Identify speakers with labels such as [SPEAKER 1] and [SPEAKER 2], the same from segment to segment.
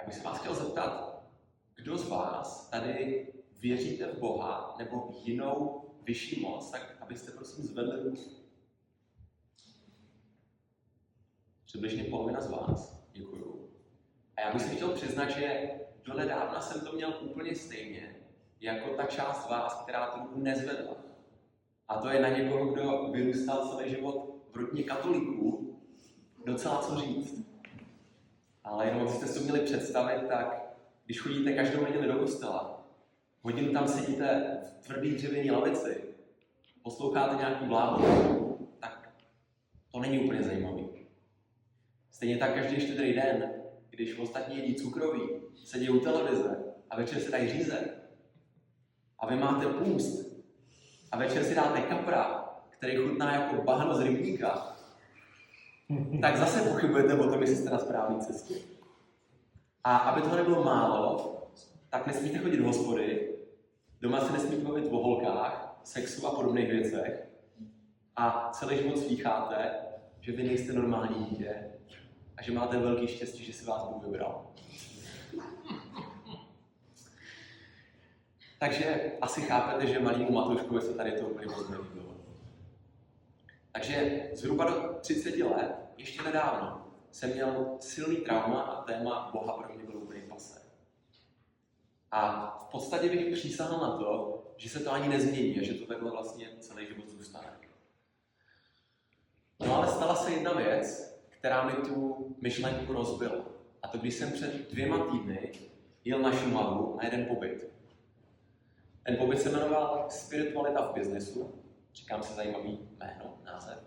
[SPEAKER 1] Tak bych se vás chtěl zeptat, kdo z vás tady věříte v Boha nebo jinou vyšší moc, tak abyste prosím zvedli ruku. Přibližně polovina z vás. Děkuju. A já bych si chtěl přiznat, že donedávna jsem to měl úplně stejně, jako ta část z vás, která tu ruku nezvedla. A to je na někoho, kdo vyrůstal celý život v rodině katolíků, docela co říct. Ale jenom abyste si to měli představit, tak když chodíte každou neděli do kostela, hodinu tam sedíte v tvrdý dřevěný lavici, posloucháte nějaký blábol, tak to není úplně zajímavý. Stejně tak každý štědrý den, když ostatní jedí cukroví, sedí u televize a večer si dají řízek a vy máte půst a večer si dáte kapra, který chutná jako bahno z rybníka, tak zase pochybujete o tom, jestli jste na správné cestě. A aby toho nebylo málo, tak nesmíte chodit do hospody, doma se nesmíte bavit o holkách, sexu a podobných věcech a celý život slýcháte, že vy nejste normální dítě a že máte velký štěstí, že si vás Bůh vybral. Takže asi chápete, že malýmu Matouškovi se tady to úplně moc nelíbilo. Takže zhruba do 30 let, ještě nedávno, jsem měl silný trauma a téma Boha pro mě byl úplně pasé. A v podstatě bych přísahal na to, že se to ani nezmění a že to takhle vlastně celý život zůstane. No ale stala se jedna věc, která mi tu myšlenku rozbila. A to když jsem před 2 týdny jel na Šumavu na jeden pobyt. Ten pobyt se jmenoval Spiritualita v biznesu. Říkám si zajímavý jméno, název.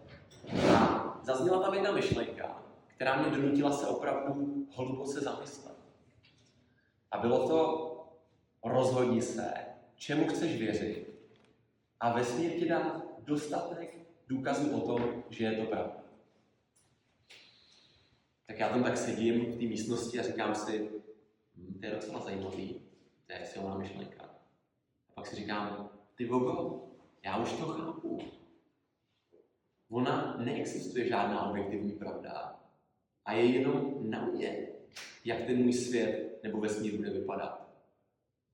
[SPEAKER 1] A zazněla tam jedna myšlenka, která mě donutila se opravdu hluboce zamyslet. A bylo to: rozhodni se, čemu chceš věřit, a vesmír ti dá dostatek důkazů o tom, že je to pravda. Tak já tam tak sedím v té místnosti a říkám si, to je docela zajímavý, to je silná myšlenka. A pak si říkám, ty vogo, já už to chápu. Ona neexistuje žádná objektivní pravda a je jenom na mě, jak ten můj svět nebo vesmír bude vypadat.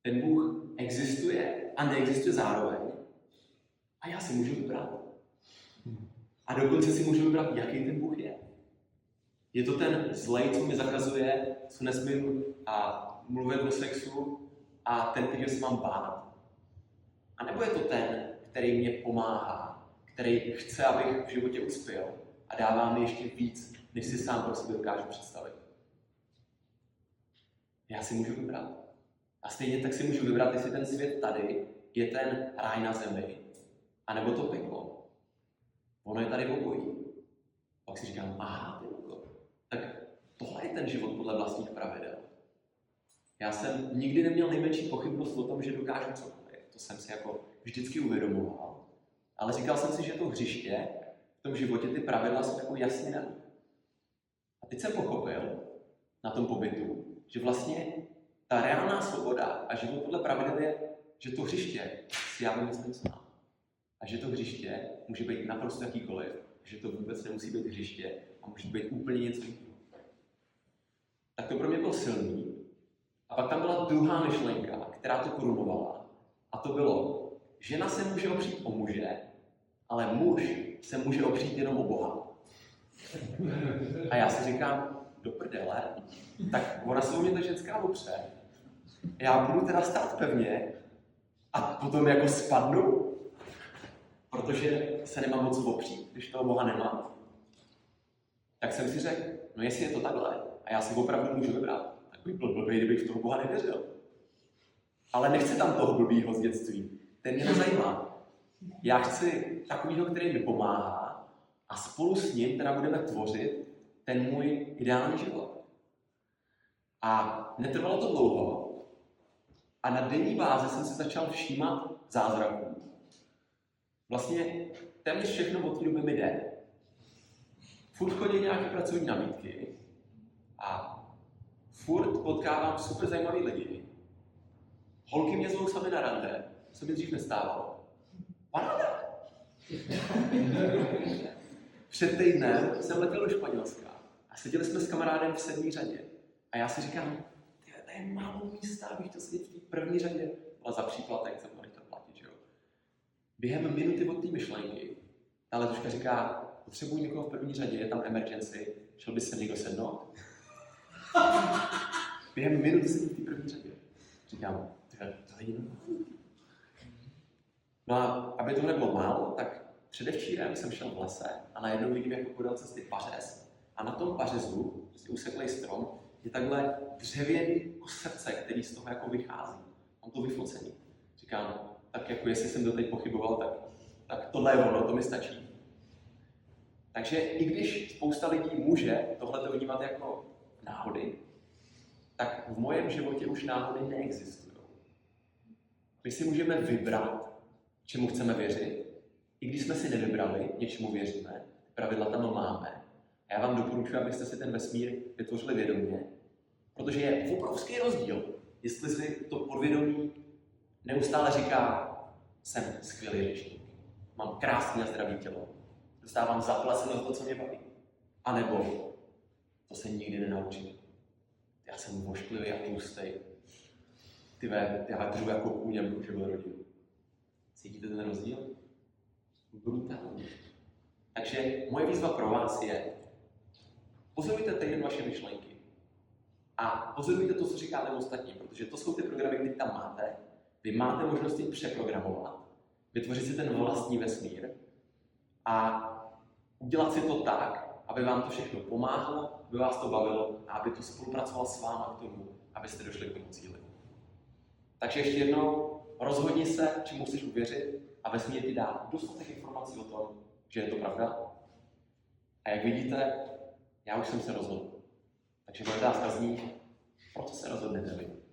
[SPEAKER 1] Ten Bůh existuje a neexistuje zároveň a já si můžu vybrat. A dokonce si můžu vybrat, jaký ten Bůh je. Je to ten zlej, co mi zakazuje, co nesmím a mluvit o sexu, a ten, který se mám bát. A nebo je to ten, který mě pomáhá, který chce, abych v životě uspěl a dává mi ještě víc, než si sám pro sebe dokážu představit. Já si můžu vybrat. A stejně tak si můžu vybrat, jestli ten svět tady je ten ráj na zemi, anebo to peklo. Ono je tady obojí. Pak si říkám, aha, tak tohle je ten život podle vlastních pravidel. Já jsem nikdy neměl nejmenší pochybnost o tom, že dokážu cokoliv. To jsem si jako vždycky uvědomoval. Ale říkal jsem si, že to hřiště v tom životě, ty pravidla jsou jako jasně dané. A teď jsem pochopil na tom pobytu, že vlastně ta reálná svoboda a život podle pravidel je, že to hřiště si já vymyslím sám. A že to hřiště může být naprosto jakýkoliv, že to vůbec nemusí být hřiště a může být úplně něco jiného. Tak to pro mě bylo silný. A pak tam byla druhá myšlenka, která to korunovala. A to bylo, žena se může opřít o muže, ale muž se může opřít jenom o Boha. A já si říkám, do prdele, tak ona se o mě ta ženská opře. Já budu teda stát pevně a potom jako spadnu, protože se nemám moc opřít, když toho Boha nemám. Tak jsem si řekl, no jestli je to takhle, a já si opravdu můžu vybrat, tak bych byl blbý, kdybych v toho Boha nevěřil. Ale nechci tam toho blbýho z dětství, ten mě nezajímá. Já chci takovýho, který mi pomáhá a spolu s ním teda budeme tvořit ten můj ideální život. A netrvalo to dlouho a na denní bázi jsem se začal všímat zázraků. Vlastně téměř všechno od té doby mi jde. Furt chodí nějaké pracovní nabídky a furt potkávám super zajímavý lidi. Holky mě zvou sami na rande, co mi dřív nestávalo. Paráda! Před týdnem jsem letěl do Španělska a seděli jsme s kamarádem v 7. řadě. A já si říkám, je málo místa, abych to sedět v té první řadě, ale za příplatek jsem to nechtěl platit, že jo. Během minuty od té myšlenky ta letuška říká, potřebuji někoho v první řadě, je tam emergency, šel by se někdo sednout? Během minuty sedím v té první řadě. Říkám, to je normální. No a aby to nebylo málo, tak předevčírem jsem šel v lese a najednou vidím jako podél cesty pařez. A na tom pařezu, prostě useklej strom, je takhle dřevěný srdce, který z toho jako vychází. Mám to vyfocený. Říkám, tak jako jestli jsem doteď pochyboval, tak tohle je ono, to mi stačí. Takže i když spousta lidí může tohleto vnímat jako náhody, tak v mém životě už náhody neexistují. My si můžeme vybrat, čemu chceme věřit. I když jsme si nevybrali, něčemu věříme, pravidla tam máme. A já vám doporučuji, abyste si ten vesmír vytvořili vědomě, protože je obrovský rozdíl, jestli si to podvědomí neustále říká, jsem skvělý řečník, mám krásný a zdravý tělo, dostávám zaplaceno to, co mě baví. A nebo to se nikdy nenaučím. Já jsem vošklivý a tlustej. Já držu jako kůň a budu živil rodinu. Cítíte ten rozdíl? Brutální. Takže moje výzva pro vás je, pozorujte teď vaše myšlenky a pozorujte to, co říkáte ostatním, protože to jsou ty programy, které tam máte. Vy máte možnost jim přeprogramovat, vytvořit si ten vlastní vesmír a udělat si to tak, aby vám to všechno pomáhalo, aby vás to bavilo a aby to spolupracovalo s váma k tomu, abyste došli k tomu cíli. Takže ještě jednou, rozhodni se, čemu chceš uvěřit a vesmír ti dá dostatek informací o tom, že je to pravda. A jak vidíte, já už jsem se rozhodl. Takže moje otázka zní, proč se rozhodnete vy?